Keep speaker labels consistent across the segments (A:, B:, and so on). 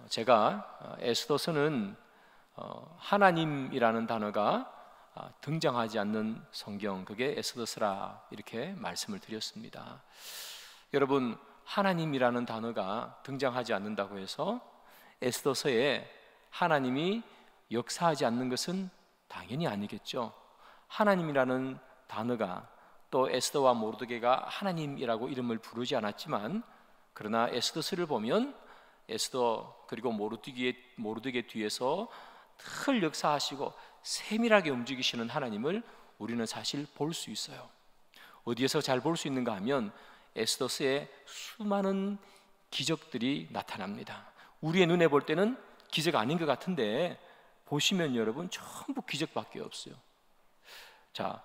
A: 제가 에스더서는 하나님이라는 단어가 등장하지 않는 성경, 그게 에스더서라 이렇게 말씀을 드렸습니다. 여러분, 하나님이라는 단어가 등장하지 않는다고 해서 에스더서에 하나님이 역사하지 않는 것은 당연히 아니겠죠. 하나님이라는 단어가, 또 에스더와 모르드게가 하나님이라고 이름을 부르지 않았지만, 그러나 에스더서를 보면 에스더 그리고 모르드게 뒤에서 늘 역사하시고 세밀하게 움직이시는 하나님을 우리는 사실 볼 수 있어요. 어디에서 잘 볼 수 있는가 하면 에스더서에 수많은 기적들이 나타납니다. 우리의 눈에 볼 때는 기적 아닌 것 같은데 보시면 여러분 전부 기적밖에 없어요. 자,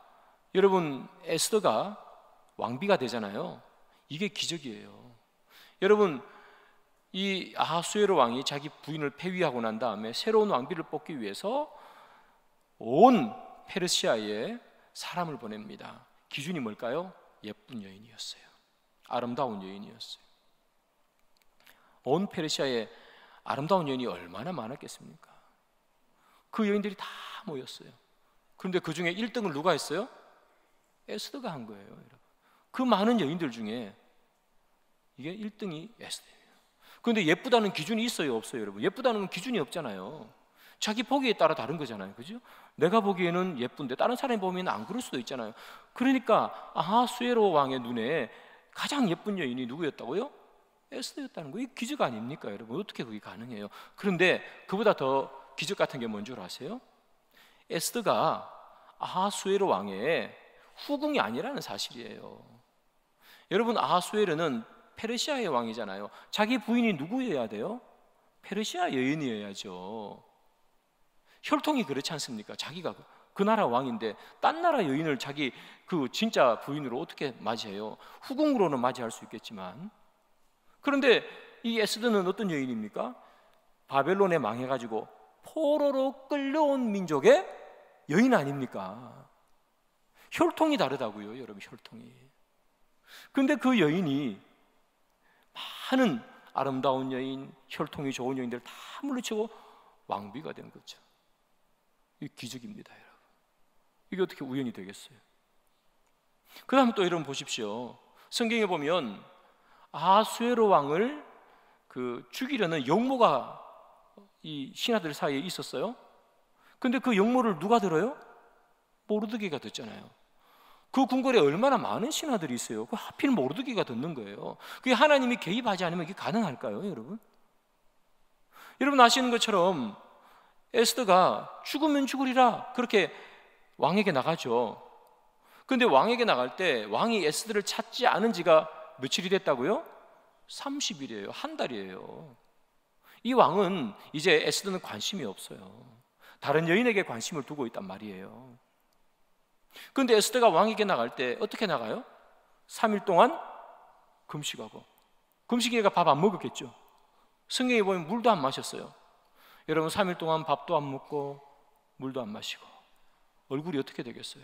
A: 여러분, 에스더가 왕비가 되잖아요. 이게 기적이에요. 여러분, 이 아하수에로 왕이 자기 부인을 폐위하고 난 다음에 새로운 왕비를 뽑기 위해서 온 페르시아에 사람을 보냅니다. 기준이 뭘까요? 예쁜 여인이었어요. 아름다운 여인이었어요. 온 페르시아에 아름다운 여인이 얼마나 많았겠습니까? 그 여인들이 다 모였어요. 그런데 그 중에 1등을 누가 했어요? 에스더가 한 거예요. 여러분. 그 많은 여인들 중에 이게 1등이 에스더예요. 그런데 예쁘다는 기준이 있어요, 없어요, 여러분? 예쁘다는 기준이 없잖아요. 자기 보기에 따라 다른 거잖아요, 그죠? 내가 보기에는 예쁜데 다른 사람이 보면 안 그럴 수도 있잖아요. 그러니까 아하수에로 왕의 눈에 가장 예쁜 여인이 누구였다고요? 에스더였다는 거예요. 이 기적 아닙니까, 여러분? 어떻게 그게 가능해요? 그런데 그보다 더 기적 같은 게 뭔 줄 아세요? 에스더가 아하수에로 왕의 후궁이 아니라는 사실이에요. 여러분, 아하수에르는 페르시아의 왕이잖아요. 자기 부인이 누구여야 돼요? 페르시아 여인이어야죠. 혈통이 그렇지 않습니까? 자기가 그 나라 왕인데 딴 나라 여인을 자기 그 진짜 부인으로 어떻게 맞이해요? 후궁으로는 맞이할 수 있겠지만. 그런데 이 에스더는 어떤 여인입니까? 바벨론에 망해가지고 포로로 끌려온 민족의 여인 아닙니까? 혈통이 다르다고요, 여러분. 혈통이. 근데 그 여인이 많은 아름다운 여인, 혈통이 좋은 여인들을 다 물리치고 왕비가 된 거죠. 이게 기적입니다, 여러분. 이게 어떻게 우연이 되겠어요? 그 다음 또 여러분 보십시오. 성경에 보면 아하수에로 왕을 죽이려는 역모가 이 신하들 사이에 있었어요. 근데 그 역모를 누가 들어요? 모르드게가 듣잖아요. 그 궁궐에 얼마나 많은 신하들이 있어요. 그 하필 모르드게가 듣는 거예요. 그게 하나님이 개입하지 않으면 이게 가능할까요, 여러분? 여러분 아시는 것처럼 에스더가 죽으면 죽으리라 그렇게 왕에게 나가죠. 그런데 왕에게 나갈 때 왕이 에스더를 찾지 않은 지가 며칠이 됐다고요? 30일이에요. 한 달이에요. 이 왕은 이제 에스더는 관심이 없어요. 다른 여인에게 관심을 두고 있단 말이에요. 그런데 에스더가 왕에게 나갈 때 어떻게 나가요? 3일 동안 금식하고. 금식이가 밥 안 먹었겠죠. 성경에 보면 물도 안 마셨어요. 여러분 3일 동안 밥도 안 먹고 물도 안 마시고 얼굴이 어떻게 되겠어요?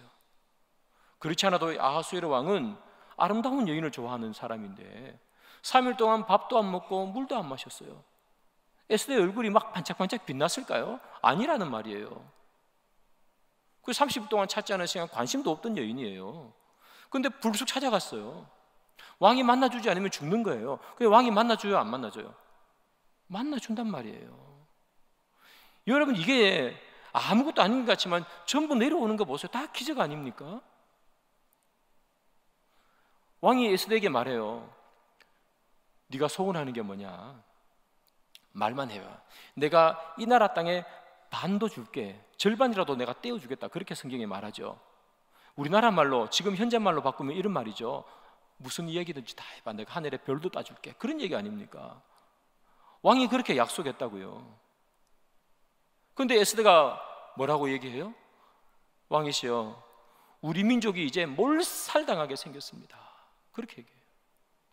A: 그렇지 않아도 아하수에로 왕은 아름다운 여인을 좋아하는 사람인데 3일 동안 밥도 안 먹고 물도 안 마셨어요. 에스더의 얼굴이 막 반짝반짝 빛났을까요? 아니라는 말이에요. 그 30일 동안 찾지 않은 시간 관심도 없던 여인이에요. 그런데 불쑥 찾아갔어요. 왕이 만나주지 않으면 죽는 거예요. 그래서 왕이 만나줘요, 안 만나줘요? 만나준단 말이에요. 여러분 이게 아무것도 아닌 것 같지만 전부 내려오는 거 보세요. 다 기적 아닙니까? 왕이 에스더에게 말해요. 네가 소원하는 게 뭐냐? 말만 해봐. 내가 이 나라 땅에 반도 줄게. 절반이라도 내가 떼어주겠다. 그렇게 성경에 말하죠. 우리나라 말로, 지금 현재 말로 바꾸면 이런 말이죠. 무슨 이야기든지 다 해봐. 내가 하늘에 별도 따줄게. 그런 얘기 아닙니까? 왕이 그렇게 약속했다고요. 그런데 에스더가 뭐라고 얘기해요? 왕이시여, 우리 민족이 이제 몰살당하게 생겼습니다. 그렇게 얘기해요.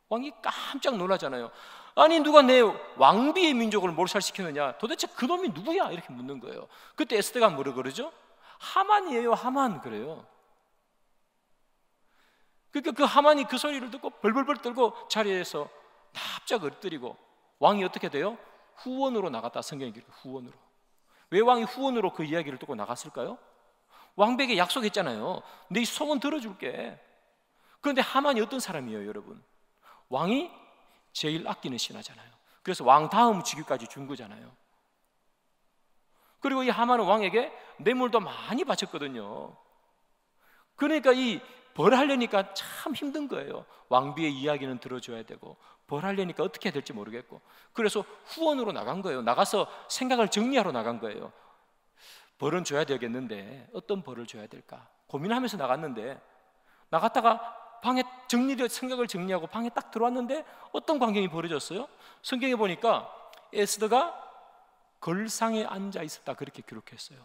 A: 왕이 깜짝 놀라잖아요. 아니 누가 내 왕비의 민족을 몰살시키느냐? 도대체 그놈이 누구야? 이렇게 묻는 거예요. 그때 에스더가 뭐라 그러죠? 하만이에요. 하만. 그래요. 그러니까 그 하만이 그 소리를 듣고 벌벌벌 떨고 자리에서 납작 엎드리고 왕이 어떻게 돼요? 후원으로 나갔다 성경이 기록해요. 후원으로. 왜 왕이 후원으로 그 이야기를 듣고 나갔을까요? 왕비에게 약속했잖아요. 네 소원 들어줄게. 그런데 하만이 어떤 사람이에요, 여러분? 왕이 제일 아끼는 신하잖아요. 그래서 왕 다음 직위까지 준 거잖아요. 그리고 이 하만은 왕에게 뇌물도 많이 바쳤거든요. 그러니까 이 벌하려니까 참 힘든 거예요. 왕비의 이야기는 들어줘야 되고 벌하려니까 어떻게 해야 될지 모르겠고, 그래서 후원으로 나간 거예요. 나가서 생각을 정리하러 나간 거예요. 벌은 줘야 되겠는데 어떤 벌을 줘야 될까 고민하면서 나갔는데, 나갔다가 방에 생각을 정리하고 방에 딱 들어왔는데 어떤 광경이 벌어졌어요? 성경에 보니까 에스더가 걸상에 앉아 있었다 그렇게 기록했어요.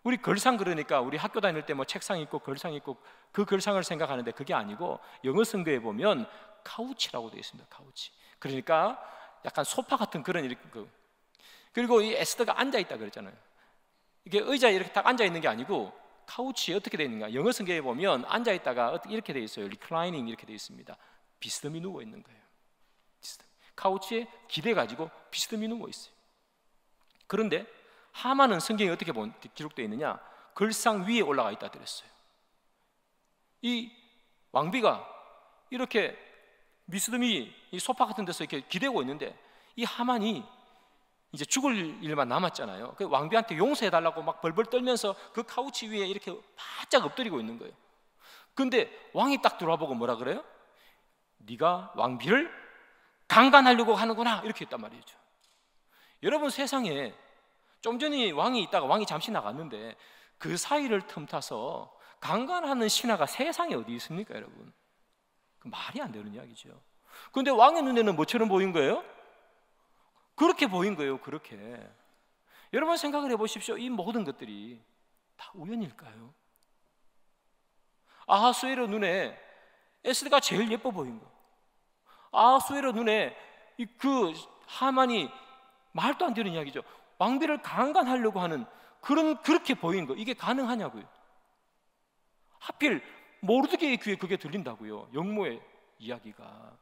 A: 우리 걸상, 그러니까 우리 학교 다닐 때 뭐 책상 있고 걸상 있고 그 걸상을 생각하는데 그게 아니고 영어 성경에 보면 카우치라고 되어 있습니다. 카우치. 그러니까 약간 소파 같은 그런 그리고 이 에스더가 앉아 있다 그랬잖아요. 이게 의자에 이렇게 딱 앉아 있는 게 아니고 카우치에 어떻게 되어 있는가? 영어 성경에 보면 앉아 있다가 이렇게 되어 있어요. 리클라이닝 이렇게 되어 있습니다. 비스듬히 누워 있는 거예요. 카우치에 기대 가지고 비스듬히 누워 있어요. 그런데 하만은 성경에 어떻게 기록되어 있느냐? 걸상 위에 올라가 있다 그랬어요. 이 왕비가 이렇게 비스듬히 이 소파 같은 데서 이렇게 기대고 있는데 이 하만이 이제 죽을 일만 남았잖아요. 그 왕비한테 용서해달라고 막 벌벌 떨면서 그 카우치 위에 이렇게 바짝 엎드리고 있는 거예요. 근데 왕이 딱 들어와 보고 뭐라 그래요? 네가 왕비를 강간하려고 하는구나 이렇게 했단 말이죠. 여러분, 세상에 좀 전에 왕이 있다가 왕이 잠시 나갔는데 그 사이를 틈타서 강간하는 신하가 세상에 어디 있습니까, 여러분? 그 말이 안 되는 이야기죠. 그런데 왕의 눈에는 뭐처럼 보인 거예요? 그렇게 보인 거예요. 그렇게. 여러분 생각을 해보십시오. 이 모든 것들이 다 우연일까요? 아하수에로 눈에 에스더가 제일 예뻐 보인 거. 아하수에로 눈에 그 하만이 말도 안 되는 이야기죠. 왕비를 강간하려고 하는 그렇게 보인 거, 이게 가능하냐고요. 하필 모르드게의 귀에 그게 들린다고요. 영모의 이야기가.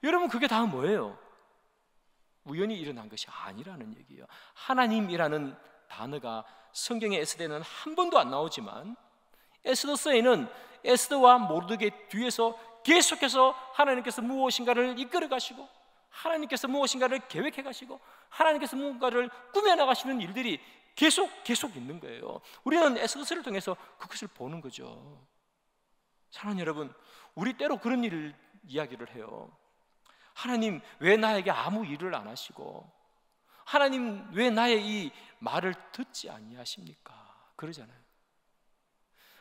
A: 여러분, 그게 다 뭐예요? 우연히 일어난 것이 아니라는 얘기예요. 하나님이라는 단어가 성경의 에스더에는 한 번도 안 나오지만 에스더서에는 에스더와 모르드게 뒤에서 계속해서 하나님께서 무엇인가를 이끌어 가시고 하나님께서 무엇인가를 계획해 가시고 하나님께서 무언가를 꾸며 나가시는 일들이 계속 있는 거예요. 우리는 에스더서를 통해서 그것을 보는 거죠. 사랑하는 여러분, 우리 때로 그런 일을 이야기를 해요. 하나님, 왜 나에게 아무 일을 안 하시고 하나님, 왜 나의 이 말을 듣지 아니하십니까? 그러잖아요.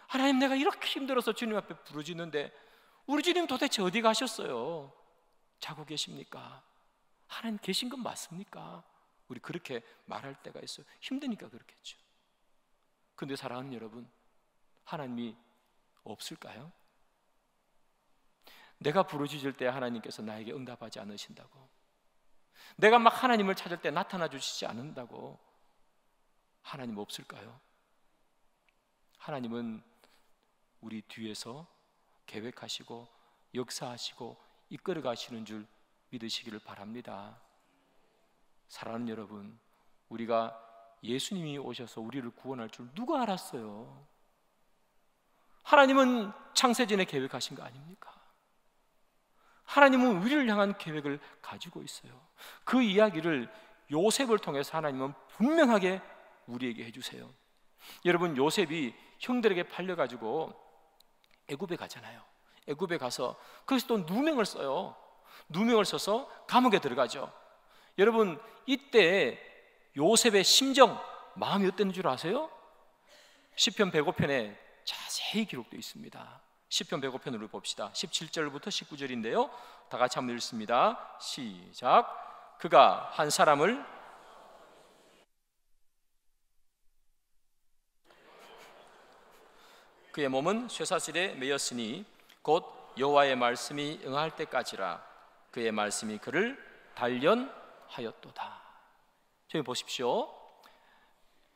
A: 하나님, 내가 이렇게 힘들어서 주님 앞에 부르짖는데 우리 주님 도대체 어디 가셨어요? 자고 계십니까? 하나님 계신 건 맞습니까? 우리 그렇게 말할 때가 있어요. 힘드니까 그렇겠죠. 그런데 사랑하는 여러분, 하나님이 없을까요? 내가 부르짖을 때 하나님께서 나에게 응답하지 않으신다고, 내가 막 하나님을 찾을 때 나타나 주시지 않는다고 하나님 없을까요? 하나님은 우리 뒤에서 계획하시고 역사하시고 이끌어 가시는 줄 믿으시기를 바랍니다. 사랑하는 여러분, 우리가 예수님이 오셔서 우리를 구원할 줄 누가 알았어요? 하나님은 창세전에 계획하신 거 아닙니까? 하나님은 우리를 향한 계획을 가지고 있어요. 그 이야기를 요셉을 통해서 하나님은 분명하게 우리에게 해주세요. 여러분, 요셉이 형들에게 팔려가지고 애굽에 가잖아요. 애굽에 가서 거기서 또 누명을 써요. 누명을 써서 감옥에 들어가죠. 여러분, 이때 요셉의 심정, 마음이 어땠는 줄 아세요? 시편 105편에 자세히 기록되어 있습니다. 시편 105편을 봅시다. 17절부터 19절인데요 다 같이 한번 읽습니다. 시작. 그가 한 사람을 그의 몸은 쇠사슬에 매였으니 곧 여호와의 말씀이 응할 때까지라. 그의 말씀이 그를 단련하였도다. 저기 보십시오.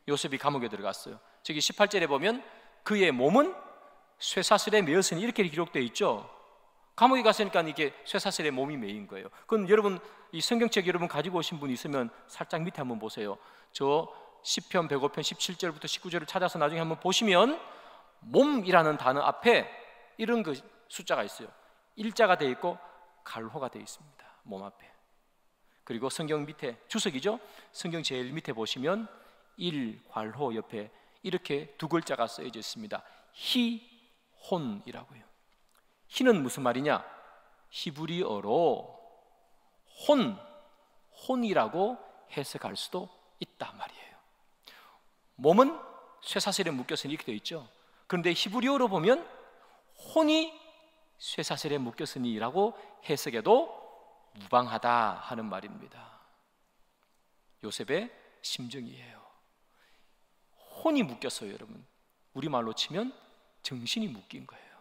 A: 요셉이 감옥에 들어갔어요. 저기 18절에 보면 그의 몸은 쇠사슬에 매였으니 이렇게 기록되어 있죠. 감옥에 갔으니까 이게 쇠사슬에 몸이 매인 거예요. 그건 여러분 이 성경책 여러분 가지고 오신 분 있으면 살짝 밑에 한번 보세요. 저 시편 105편 17절부터 19절을 찾아서 나중에 한번 보시면 몸이라는 단어 앞에 이런 그 숫자가 있어요. 일자가 되어 있고 갈호가 되어 있습니다. 몸 앞에. 그리고 성경 밑에 주석이죠. 성경 제일 밑에 보시면 일괄호 옆에 이렇게 두 글자가 쓰여져 있습니다. 희혼이라고요. 희는 무슨 말이냐? 히브리어로 혼이라고 해석할 수도 있단 말이에요. 몸은 쇠사슬에 묶여서 이렇게 되어 있죠. 그런데 히브리어로 보면 혼이 쇠사슬에 묶였으니라고 해석해도 무방하다 하는 말입니다. 요셉의 심정이에요. 혼이 묶였어요, 여러분. 우리말로 치면 정신이 묶인 거예요.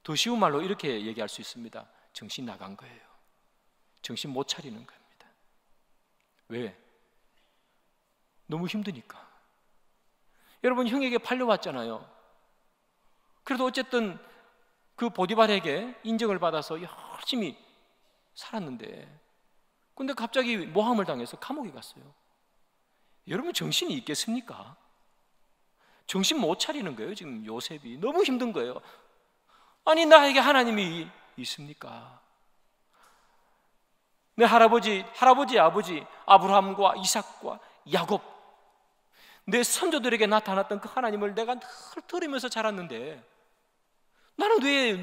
A: 더 쉬운 말로 이렇게 얘기할 수 있습니다. 정신 나간 거예요. 정신 못 차리는 겁니다. 왜? 너무 힘드니까. 여러분, 형에게 팔려왔잖아요. 그래도 어쨌든 그 보디발에게 인정을 받아서 열심히 살았는데, 근데 갑자기 모함을 당해서 감옥에 갔어요. 여러분, 정신이 있겠습니까? 정신 못 차리는 거예요. 지금 요셉이 너무 힘든 거예요. 아니, 나에게 하나님이 있습니까? 내 할아버지 아버지 아브라함과 이삭과 야곱, 내 선조들에게 나타났던 그 하나님을 내가 늘 들으면서 자랐는데 나는 왜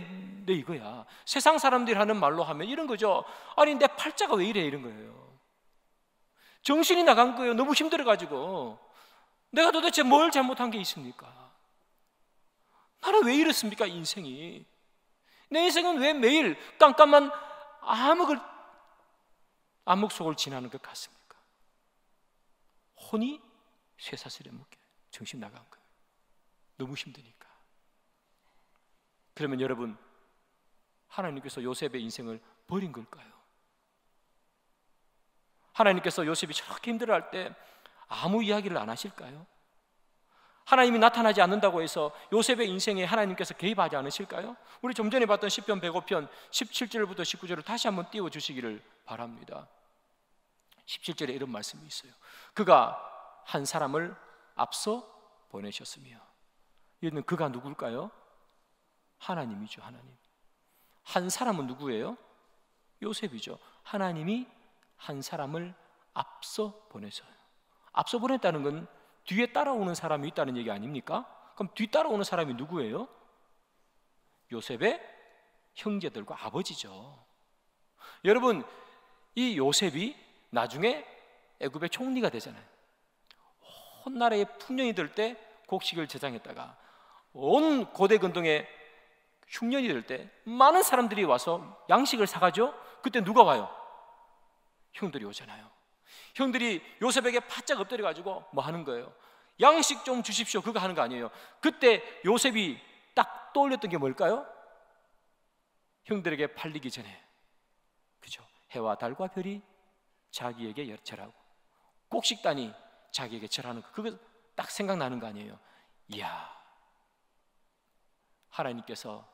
A: 내 이거야? 세상 사람들이 하는 말로 하면 이런 거죠. 아니, 내 팔자가 왜 이래? 이런 거예요. 정신이 나간 거예요. 너무 힘들어가지고. 내가 도대체 뭘 잘못한 게 있습니까? 나는 왜 이렇습니까? 인생이. 내 인생은 왜 매일 깜깜한 암흑 속을 지나는 것 같습니까? 혼이 쇠사슬에 묶여 정신 나간 거예요. 너무 힘드니까. 그러면 여러분, 하나님께서 요셉의 인생을 버린 걸까요? 하나님께서 요셉이 저렇게 힘들어할 때 아무 이야기를 안 하실까요? 하나님이 나타나지 않는다고 해서 요셉의 인생에 하나님께서 개입하지 않으실까요? 우리 좀 전에 봤던 시편 105편 17절부터 19절을 다시 한번 띄워주시기를 바랍니다. 17절에 이런 말씀이 있어요. 그가 한 사람을 앞서 보내셨으며, 이는 그가 누굴까요? 하나님이죠. 하나님. 한 사람은 누구예요? 요셉이죠. 하나님이 한 사람을 앞서 보내서요. 앞서 보냈다는 건 뒤에 따라오는 사람이 있다는 얘기 아닙니까? 그럼 뒤 따라오는 사람이 누구예요? 요셉의 형제들과 아버지죠. 여러분, 이 요셉이 나중에 애굽의 총리가 되잖아요. 온 나라에 풍년이 들 때 곡식을 저장했다가 온 고대 근동에 흉년이 될 때 많은 사람들이 와서 양식을 사가죠. 그때 누가 와요? 형들이 오잖아요. 형들이 요셉에게 바짝 엎드려가지고 뭐 하는 거예요? 양식 좀 주십시오. 그거 하는 거 아니에요. 그때 요셉이 딱 떠올렸던 게 뭘까요? 형들에게 팔리기 전에, 그죠? 해와 달과 별이 자기에게 절하고 곡식단이 자기에게 절하는 거, 그거 딱 생각나는 거 아니에요? 이야, 하나님께서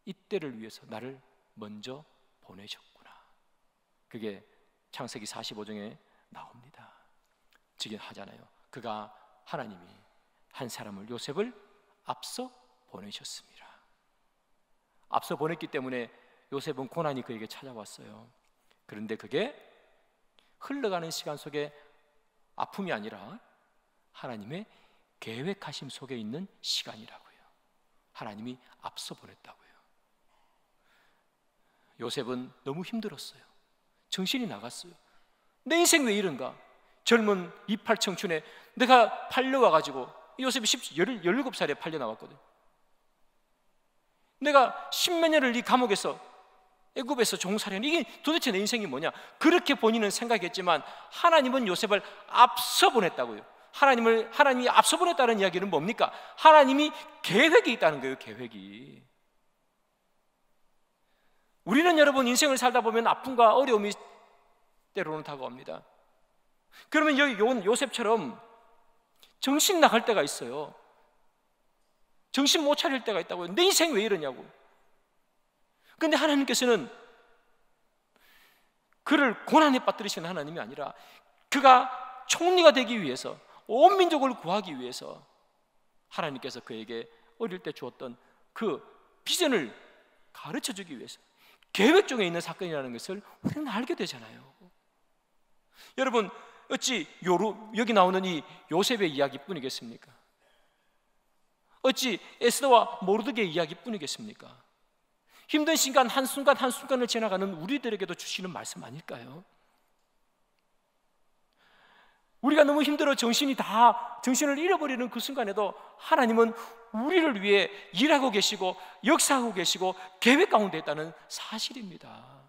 A: 이때를 위해서 나를 먼저 보내셨구나. 그게 창세기 45장에 나옵니다. 지금 하잖아요. 그가, 하나님이 한 사람을, 요셉을 앞서 보내셨습니다. 앞서 보냈기 때문에 요셉은 고난이 그에게 찾아왔어요. 그런데 그게 흘러가는 시간 속에 아픔이 아니라 하나님의 계획하심 속에 있는 시간이라고요. 하나님이 앞서 보냈다고요. 요셉은 너무 힘들었어요. 정신이 나갔어요. 내 인생 왜 이런가? 젊은 이팔 청춘에 내가 팔려와가지고, 요셉이 17살에 팔려나왔거든. 내가 십몇 년을 이 감옥에서, 애굽에서 종살이한, 이게 도대체 내 인생이 뭐냐? 그렇게 본인은 생각했지만 하나님은 요셉을 앞서 보냈다고요. 하나님이 앞서 보냈다는 이야기는 뭡니까? 하나님이 계획이 있다는 거예요. 계획이. 우리는 여러분, 인생을 살다 보면 아픔과 어려움이 때로는 다가옵니다. 그러면 요셉처럼 정신 나갈 때가 있어요. 정신 못 차릴 때가 있다고요. 내 인생 왜 이러냐고. 그런데 하나님께서는 그를 고난에 빠뜨리시는 하나님이 아니라 그가 총리가 되기 위해서, 온 민족을 구하기 위해서 하나님께서 그에게 어릴 때 주었던 그 비전을 가르쳐주기 위해서 계획 중에 있는 사건이라는 것을 우리는 알게 되잖아요. 여러분, 어찌 여기 나오는 이 요셉의 이야기뿐이겠습니까? 어찌 에스더와 모르드게의 이야기뿐이겠습니까? 힘든 순간 한순간을 지나가는 우리들에게도 주시는 말씀 아닐까요? 우리가 너무 힘들어 정신을 잃어버리는 그 순간에도 하나님은 우리를 위해 일하고 계시고 역사하고 계시고 계획 가운데 있다는 사실입니다.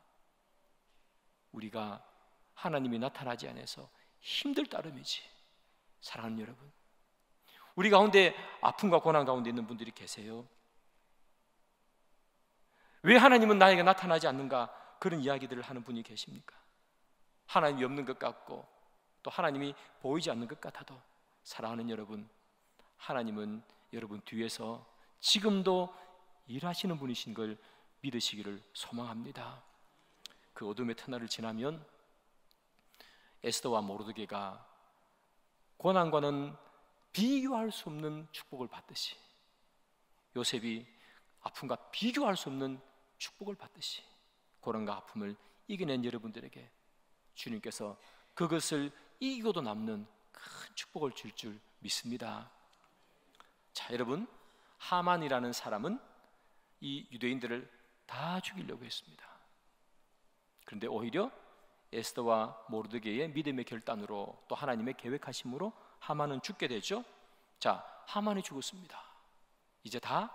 A: 우리가 하나님이 나타나지 않아서 힘들 따름이지. 사랑하는 여러분, 우리 가운데 아픔과 고난 가운데 있는 분들이 계세요. 왜 하나님은 나에게 나타나지 않는가? 그런 이야기들을 하는 분이 계십니까? 하나님이 없는 것 같고 또 하나님이 보이지 않는 것 같아도, 사랑하는 여러분, 하나님은 여러분 뒤에서 지금도 일하시는 분이신 걸 믿으시기를 소망합니다. 그 어둠의 터널을 지나면 에스더와 모르드게가 고난과는 비교할 수 없는 축복을 받듯이, 요셉이 아픔과 비교할 수 없는 축복을 받듯이 고난과 아픔을 이겨낸 여러분들에게 주님께서 그것을 이기고도 남는 큰 축복을 줄 믿습니다. 자, 여러분, 하만이라는 사람은 이 유대인들을 다 죽이려고 했습니다. 그런데 오히려 에스더와 모르드게의 믿음의 결단으로 또 하나님의 계획하심으로 하만은 죽게 되죠. 자, 하만이 죽었습니다. 이제 다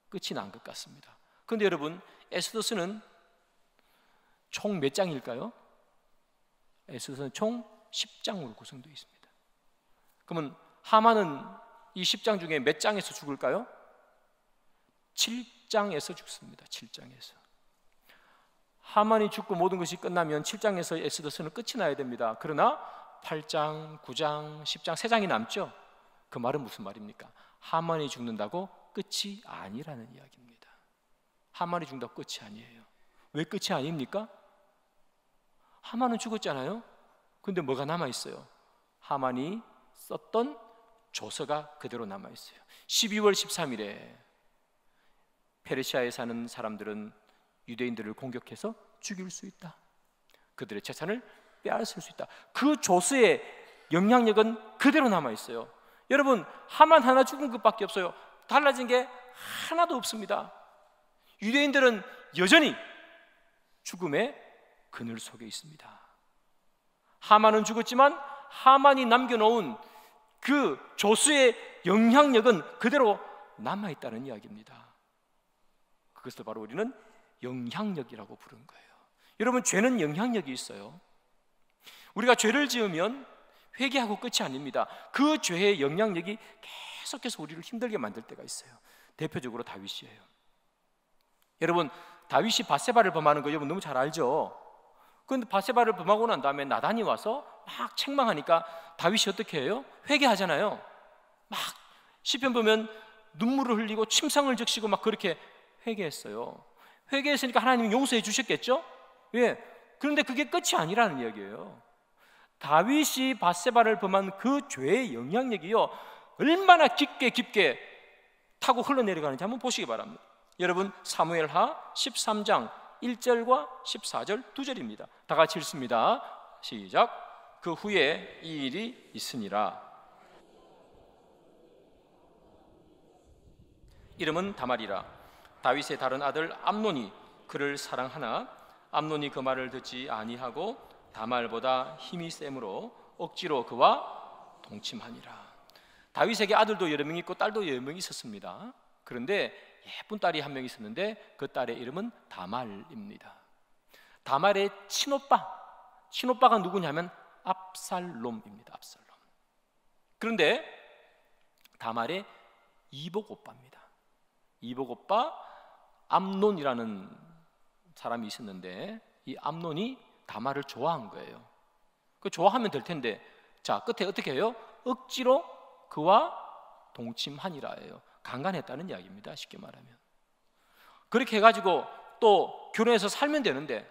A: 끝이 난 것 같습니다. 그런데 여러분, 에스더서는 총 몇 장일까요? 에스더서는 총 10장으로 구성되어 있습니다. 그러면 하만은 이 10장 중에 몇 장에서 죽을까요? 7장에서 죽습니다. 7장에서. 하만이 죽고 모든 것이 끝나면 7장에서 에스더서는 끝이 나야 됩니다. 그러나 8장, 9장, 10장 3장이 남죠. 그 말은 무슨 말입니까? 하만이 죽는다고 끝이 아니라는 이야기입니다. 하만이 죽는다고 끝이 아니에요. 왜 끝이 아닙니까? 하만은 죽었잖아요. 근데 뭐가 남아있어요? 하만이 썼던 조서가 그대로 남아있어요. 12월 13일에 페르시아에 사는 사람들은 유대인들을 공격해서 죽일 수 있다. 그들의 재산을 빼앗을 수 있다. 그 조서의 영향력은 그대로 남아있어요. 여러분, 하만 하나 죽은 것밖에 없어요. 달라진 게 하나도 없습니다. 유대인들은 여전히 죽음의 그늘 속에 있습니다. 하만은 죽었지만 하만이 남겨놓은 그 조수의 영향력은 그대로 남아있다는 이야기입니다. 그것을 바로 우리는 영향력이라고 부르는 거예요. 여러분, 죄는 영향력이 있어요. 우리가 죄를 지으면 회개하고 끝이 아닙니다. 그 죄의 영향력이 계속해서 우리를 힘들게 만들 때가 있어요. 대표적으로 다윗이에요. 여러분, 다윗이 밧세바를 범하는 거 여러분 너무 잘 알죠? 그런데 밧세바를 범하고 난 다음에 나단이 와서 막 책망하니까 다윗이 어떻게 해요? 회개하잖아요. 막 시편 보면 눈물을 흘리고 침상을 적시고 막 그렇게 회개했어요. 회개했으니까 하나님이 용서해 주셨겠죠? 예. 그런데 그게 끝이 아니라는 이야기예요. 다윗이 밧세바를 범한 그 죄의 영향력이요, 얼마나 깊게 타고 흘러내려가는지 한번 보시기 바랍니다. 여러분, 사무엘하 13장 1절과 14절 2절입니다. 다 같이 읽습니다. 시작. 그 후에 이 일이 있으니라. 이름은 다말이라. 다윗의 다른 아들 암논이 그를 사랑하나 암논이 그 말을 듣지 아니하고 다말보다 힘이 세므로 억지로 그와 동침하니라. 다윗에게 아들도 여러 명 있고 딸도 여러 명 있었습니다. 그런데 예쁜 딸이 한 명 있었는데 그 딸의 이름은 다말입니다. 다말의 친오빠가 누구냐면 압살롬입니다. 압살롬. 그런데 다말의 이복 오빠입니다. 이복 오빠 암논이라는 사람이 있었는데 이 암논이 다말을 좋아한 거예요. 그 좋아하면 될 텐데, 자, 끝에 어떻게 해요? 억지로 그와 동침하니라예요. 강간했다는 이야기입니다. 쉽게 말하면. 그렇게 해가지고 또 결혼해서 살면 되는데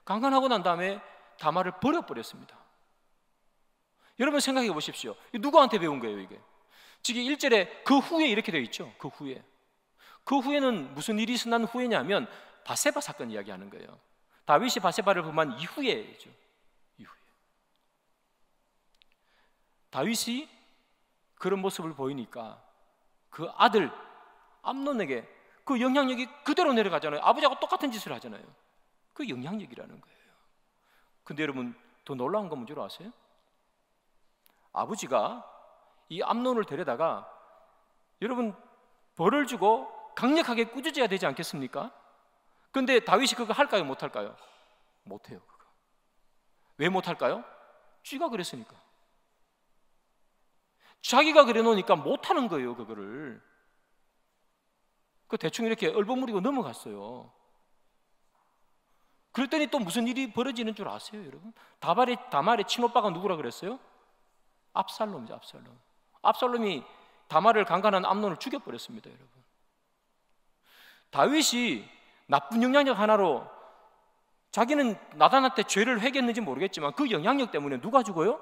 A: 강간하고 난 다음에 다말을 버려버렸습니다. 여러분 생각해 보십시오. 누구한테 배운 거예요 이게? 지금 1절에 그 후에 이렇게 되어 있죠. 그 후에는 무슨 일이 있었난 후에냐면 바세바 사건 이야기하는 거예요. 다윗이 바세바를 범한 이후에죠. 이후에 다윗이 그런 모습을 보이니까 그 아들 암논에게 그 영향력이 그대로 내려가잖아요. 아버지하고 똑같은 짓을 하잖아요. 그 영향력이라는 거예요. 근데 여러분 더 놀라운 건 뭔지 아세요? 아버지가 이 암논을 데려다가 여러분 벌을 주고 강력하게 꾸짖어야 되지 않겠습니까? 근데 다윗이 그거 할까요? 못할까요? 못해요. 그거. 왜 못할까요? 쥐가 그랬으니까. 자기가 그래 놓으니까 못하는 거예요. 그거를 그 대충 이렇게 얼버무리고 넘어갔어요. 그랬더니 또 무슨 일이 벌어지는 줄 아세요 여러분? 다말의 친오빠가 누구라 그랬어요? 압살롬이죠. 압살롬이 다말을 강간한 암논을 죽여버렸습니다. 여러분, 다윗이 나쁜 영향력 하나로 자기는 나단한테 죄를 회개했는지 모르겠지만 그 영향력 때문에 누가 죽어요?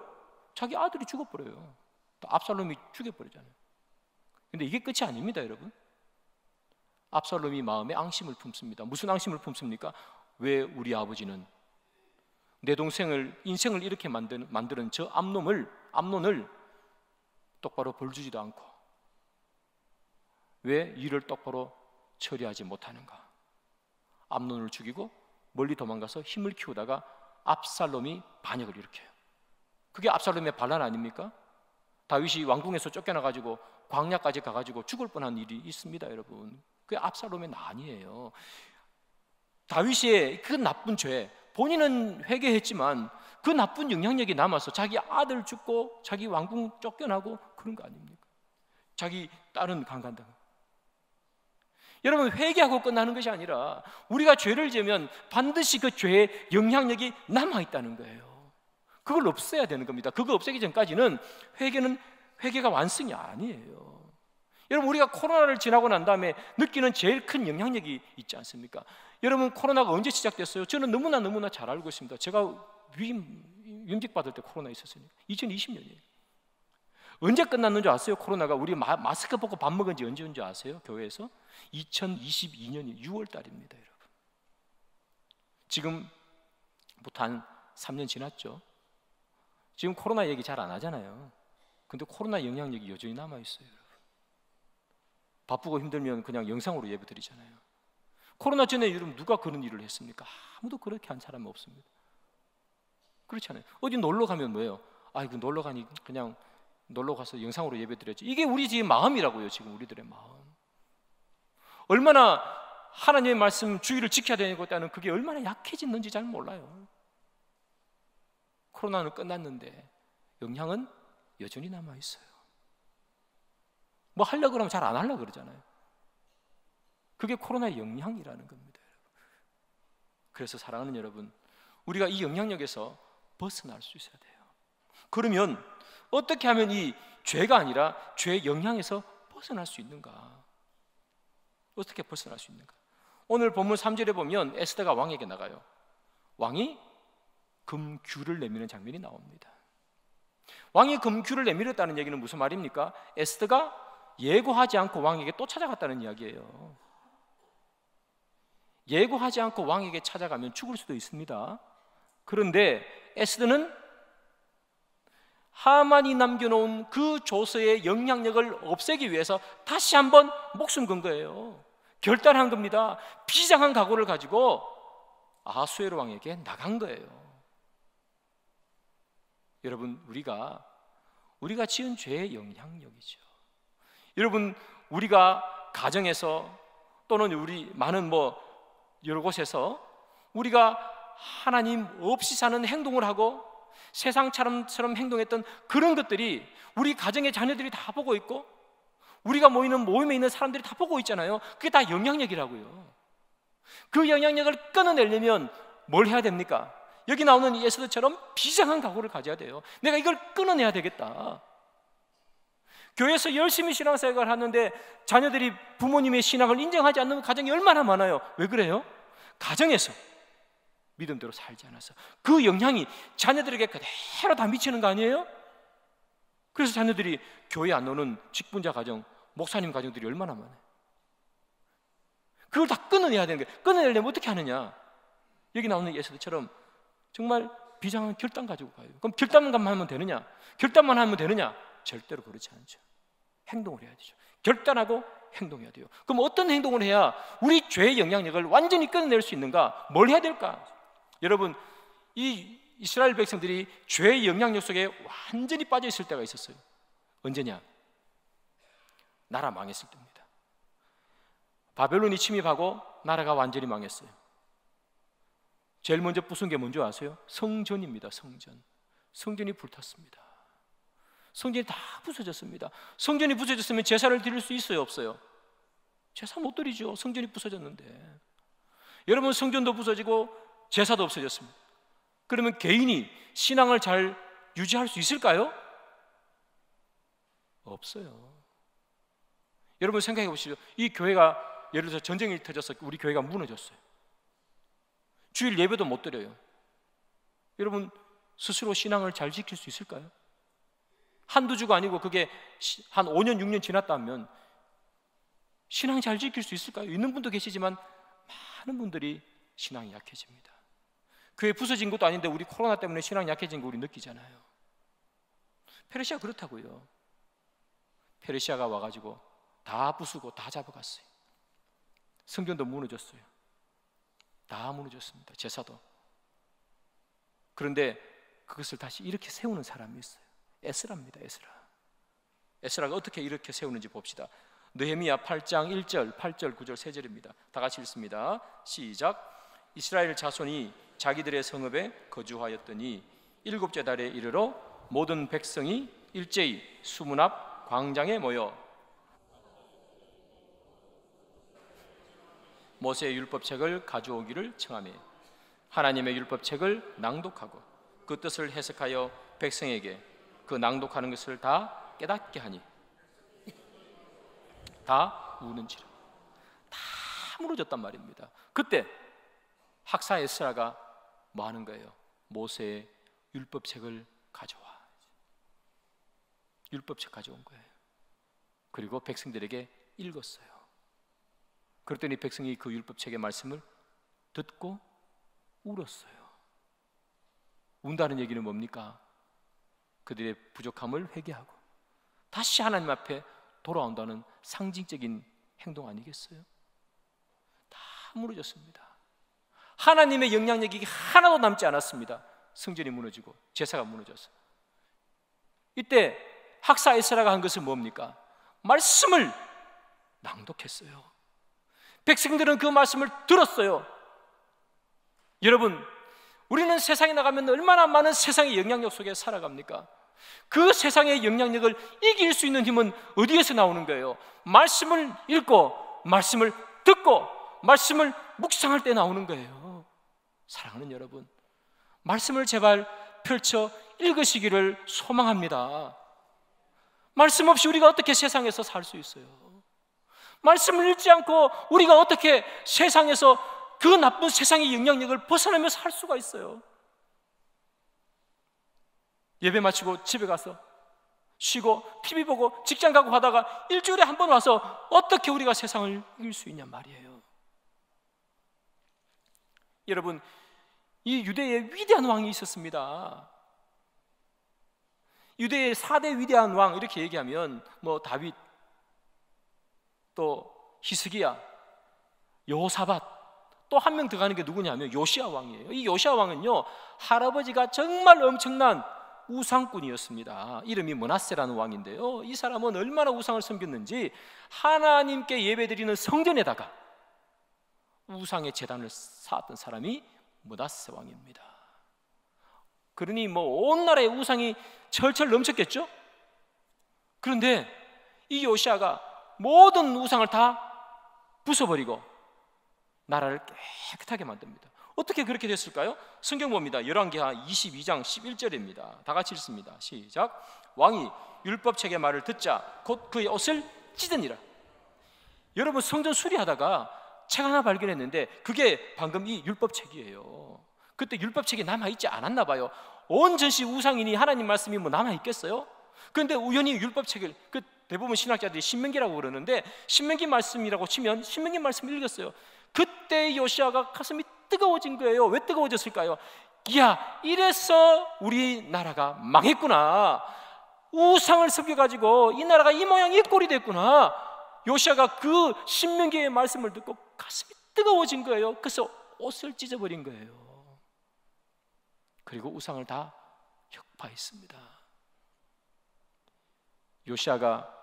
A: 자기 아들이 죽어버려요. 또 압살롬이 죽여버리잖아요. 근데 이게 끝이 아닙니다. 여러분, 압살롬이 마음에 앙심을 품습니다. 무슨 앙심을 품습니까? 왜 우리 아버지는 내 동생을 인생을 이렇게 만드는 저 암논을 똑바로 벌주지도 않고 왜 일을 똑바로 처리하지 못하는가? 암논을 죽이고 멀리 도망가서 힘을 키우다가 압살롬이 반역을 일으켜요. 그게 압살롬의 반란 아닙니까? 다윗이 왕궁에서 쫓겨나가지고 광야까지 가가지고 죽을 뻔한 일이 있습니다. 여러분, 그게 압살롬의 난이에요. 다윗의 그 나쁜 죄, 본인은 회개했지만 그 나쁜 영향력이 남아서 자기 아들 죽고 자기 왕궁 쫓겨나고 그런 거 아닙니까? 자기 딸은 강간당하고. 여러분, 회개하고 끝나는 것이 아니라 우리가 죄를 지으면 반드시 그 죄의 영향력이 남아있다는 거예요. 그걸 없애야 되는 겁니다. 그거 없애기 전까지는 회개가 완성이 아니에요. 여러분, 우리가 코로나를 지나고 난 다음에 느끼는 제일 큰 영향력이 있지 않습니까? 여러분, 코로나가 언제 시작됐어요? 저는 너무나 잘 알고 있습니다. 제가 임직 받을 때 코로나 있었으니까 2020년이에요. 언제 끝났는 줄 아세요? 코로나가 우리 마스크 벗고 밥 먹은 지 언제인 줄 아세요? 교회에서 2022년 6월 달입니다. 여러분, 지금부터 한 3년 지났죠. 지금 코로나 얘기 잘 안 하잖아요. 근데 코로나 영향력이 여전히 남아있어요. 여러분, 바쁘고 힘들면 그냥 영상으로 예배 드리잖아요. 코로나 전에 여러분 누가 그런 일을 했습니까? 아무도 그렇게 한 사람이 없습니다. 그렇잖아요. 어디 놀러 가면 뭐예요? 아이고, 놀러 가니 그냥 놀러 가서 영상으로 예배 드렸지. 이게 우리 지금 마음이라고요. 지금 우리들의 마음. 얼마나 하나님의 말씀 주의를 지켜야 되는 것보다는 그게 얼마나 약해졌는지 잘 몰라요. 코로나는 끝났는데 영향은 여전히 남아있어요. 뭐 하려고 그러면 잘 안 하려고 그러잖아요. 그게 코로나의 영향이라는 겁니다. 그래서 사랑하는 여러분, 우리가 이 영향력에서 벗어날 수 있어야 돼요. 그러면 어떻게 하면 이 죄가 아니라 죄의 영향에서 벗어날 수 있는가? 어떻게 벗어날 수 있는가? 오늘 본문 3절에 보면 에스더가 왕에게 나가요. 왕이 금규를 내미는 장면이 나옵니다. 왕이 금규를 내밀었다는 얘기는 무슨 말입니까? 에스더가 예고하지 않고 왕에게 또 찾아갔다는 이야기예요. 예고하지 않고 왕에게 찾아가면 죽을 수도 있습니다. 그런데 에스더는 하만이 남겨놓은 그 조서의 영향력을 없애기 위해서 다시 한번 목숨 건 거예요. 결단한 겁니다. 비장한 각오를 가지고 아하수에로 왕에게 나간 거예요. 여러분, 우리가 지은 죄의 영향력이죠. 여러분, 우리가 가정에서 또는 우리 많은 여러 곳에서 우리가 하나님 없이 사는 행동을 하고 세상처럼 행동했던 그런 것들이 우리 가정의 자녀들이 다 보고 있고 우리가 모이는 모임에 있는 사람들이 다 보고 있잖아요. 그게 다 영향력이라고요. 그 영향력을 끊어내려면 뭘 해야 됩니까? 여기 나오는 이 에스더처럼 비장한 각오를 가져야 돼요. 내가 이걸 끊어내야 되겠다. 교회에서 열심히 신앙생활을 하는데 자녀들이 부모님의 신앙을 인정하지 않는 가정이 얼마나 많아요. 왜 그래요? 가정에서 믿음대로 살지 않아서 그 영향이 자녀들에게 그대로 다 미치는 거 아니에요? 그래서 자녀들이 교회 안 오는 직분자 가정, 목사님 가정들이 얼마나 많아요. 그걸 다 끊어내야 되는 거예요. 끊어내려면 어떻게 하느냐? 여기 나오는 예수들처럼 정말 비장한 결단 가지고 가요. 그럼 결단만 하면 되느냐? 결단만 하면 되느냐? 절대로 그렇지 않죠. 행동을 해야 되죠. 결단하고 행동해야 돼요. 그럼 어떤 행동을 해야 우리 죄의 영향력을 완전히 끊어낼 수 있는가? 뭘 해야 될까? 여러분, 이 이스라엘 백성들이 죄의 영향력 속에 완전히 빠져 있을 때가 있었어요. 언제냐? 나라 망했을 때입니다. 바벨론이 침입하고 나라가 완전히 망했어요. 제일 먼저 부순 게 뭔지 아세요? 성전입니다. 성전이 불탔습니다. 성전이 다 부서졌습니다. 성전이 부서졌으면 제사를 드릴 수 있어요, 없어요? 제사 못 드리죠. 성전이 부서졌는데. 여러분, 성전도 부서지고 제사도 없어졌습니다. 그러면 개인이 신앙을 잘 유지할 수 있을까요? 없어요. 여러분 생각해 보시죠. 이 교회가 예를 들어서 전쟁이 터져서 우리 교회가 무너졌어요. 주일 예배도 못 드려요. 여러분 스스로 신앙을 잘 지킬 수 있을까요? 한두 주가 아니고 그게 한 5년 6년 지났다 하면 신앙 잘 지킬 수 있을까요? 있는 분도 계시지만 많은 분들이 신앙이 약해집니다. 교회 부서진 것도 아닌데 우리 코로나 때문에 신앙 약해진 거 우리 느끼잖아요. 페르시아 그렇다고요. 페르시아가 와가지고 다 부수고 다 잡아갔어요. 성전도 무너졌어요. 다 무너졌습니다. 제사도. 그런데 그것을 다시 이렇게 세우는 사람이 있어요. 에스라입니다. 에스라가 어떻게 이렇게 세우는지 봅시다. 느헤미야 8장 1절, 8절, 9절, 3절입니다. 다 같이 읽습니다. 시작. 이스라엘 자손이 자기들의 성읍에 거주하였더니 7째 달에 이르러 모든 백성이 일제히 수문 앞 광장에 모여 모세의 율법책을 가져오기를 청하며 하나님의 율법책을 낭독하고 그 뜻을 해석하여 백성에게 그 낭독하는 것을 다 깨닫게 하니 다 우는지라. 다 무너졌단 말입니다. 그때 학사 에스라가 뭐 하는 거예요? 모세의 율법책을 가져와. 율법책 가져온 거예요. 그리고 백성들에게 읽었어요. 그랬더니 백성이 그 율법책의 말씀을 듣고 울었어요. 운다는 얘기는 뭡니까? 그들의 부족함을 회개하고 다시 하나님 앞에 돌아온다는 상징적인 행동 아니겠어요? 다 무너졌습니다. 하나님의 영향력이 하나도 남지 않았습니다. 성전이 무너지고 제사가 무너졌어요. 이때 학사 에스라가 한 것은 뭡니까? 말씀을 낭독했어요. 백성들은 그 말씀을 들었어요. 여러분, 우리는 세상에 나가면 얼마나 많은 세상의 영향력 속에 살아갑니까? 그 세상의 영향력을 이길 수 있는 힘은 어디에서 나오는 거예요? 말씀을 읽고 말씀을 듣고 말씀을 묵상할 때 나오는 거예요. 사랑하는 여러분, 말씀을 제발 펼쳐 읽으시기를 소망합니다. 말씀 없이 우리가 어떻게 세상에서 살 수 있어요? 말씀을 읽지 않고 우리가 어떻게 세상에서 그 나쁜 세상의 영향력을 벗어나며 살 수가 있어요? 예배 마치고 집에 가서 쉬고 TV 보고 직장 가고 하다가 일주일에 한 번 와서 어떻게 우리가 세상을 이길 수 있냔 말이에요. 여러분, 이 유대에 위대한 왕이 있었습니다. 유대의 4대 위대한 왕 이렇게 얘기하면 뭐 다윗, 또 히스기야, 여호사밧, 또 한 명 더 가는 게 누구냐면 요시야 왕이에요. 이 요시야 왕은요, 할아버지가 정말 엄청난 우상꾼이었습니다. 이름이 므낫세라는 왕인데요, 이 사람은 얼마나 우상을 섬겼는지 하나님께 예배드리는 성전에다가 우상의 제단을 쌓았던 사람이 므낫세 왕입니다. 그러니 뭐 온 나라에 우상이 철철 넘쳤겠죠? 그런데 이 요시야가 모든 우상을 다 부숴버리고 나라를 깨끗하게 만듭니다. 어떻게 그렇게 됐을까요? 성경 봅니다. 열왕기하 22장 11절입니다. 다 같이 읽습니다. 시작. 왕이 율법책의 말을 듣자 곧 그의 옷을 찢으니라. 여러분, 성전 수리하다가 책 하나 발견했는데 그게 방금 이 율법책이에요. 그때 율법책이 남아있지 않았나 봐요. 온 전시 우상이니 하나님 말씀이 뭐 남아있겠어요? 그런데 우연히 율법책을, 그 대부분 신학자들이 신명기라고 그러는데 신명기 말씀이라고 치면 신명기 말씀을 읽었어요. 그때 요시아가 가슴이 뜨거워진 거예요. 왜 뜨거워졌을까요? 야, 이래서 우리나라가 망했구나. 우상을 섬겨가지고 이 나라가 이 모양 이 꼴이 됐구나. 요시아가 그 신명기의 말씀을 듣고 가슴이 뜨거워진 거예요. 그래서 옷을 찢어버린 거예요. 그리고 우상을 다 혁파했습니다. 요시아가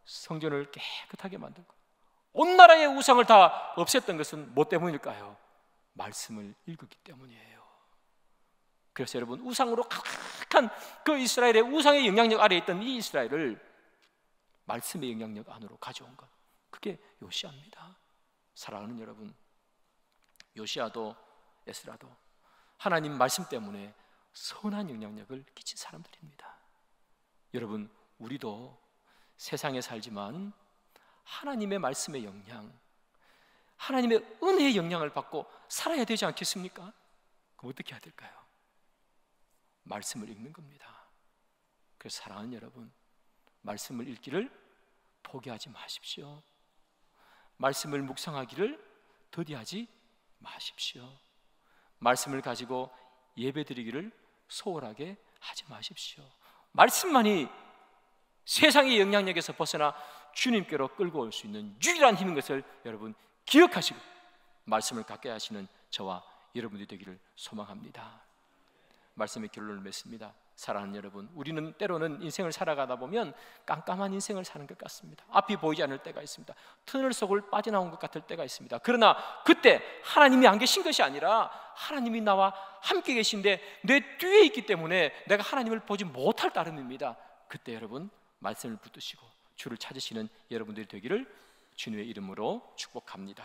A: 성전을 깨끗하게 만들고 온 나라의 우상을 다 없앴던 것은 뭐 때문일까요? 말씀을 읽었기 때문이에요. 그래서 여러분, 우상으로 가득한 그 이스라엘의 우상의 영향력 아래에 있던 이 이스라엘을 말씀의 영향력 안으로 가져온 것, 그게 요시아입니다. 사랑하는 여러분, 요시아도 에스라도 하나님 말씀 때문에 선한 영향력을 끼친 사람들입니다. 여러분, 우리도 세상에 살지만 하나님의 말씀의 영향, 하나님의 은혜의 영향을 받고 살아야 되지 않겠습니까? 그럼 어떻게 해야 될까요? 말씀을 읽는 겁니다. 그래서 사랑하는 여러분, 말씀을 읽기를 포기하지 마십시오. 말씀을 묵상하기를 더디하지 마십시오. 말씀을 가지고 예배드리기를 소홀하게 하지 마십시오. 말씀만이 세상의 영향력에서 벗어나 주님께로 끌고 올 수 있는 유일한 힘인 것을 여러분 기억하시고 말씀을 갖게 하시는 저와 여러분들이 되기를 소망합니다. 말씀의 결론을 맺습니다. 사랑하는 여러분, 우리는 때로는 인생을 살아가다 보면 깜깜한 인생을 사는 것 같습니다. 앞이 보이지 않을 때가 있습니다. 터널 속을 빠져나온 것 같을 때가 있습니다. 그러나 그때 하나님이 안 계신 것이 아니라 하나님이 나와 함께 계신데 내 뒤에 있기 때문에 내가 하나님을 보지 못할 따름입니다. 그때 여러분 말씀을 붙드시고 주를 찾으시는 여러분들이 되기를 주님의 이름으로 축복합니다.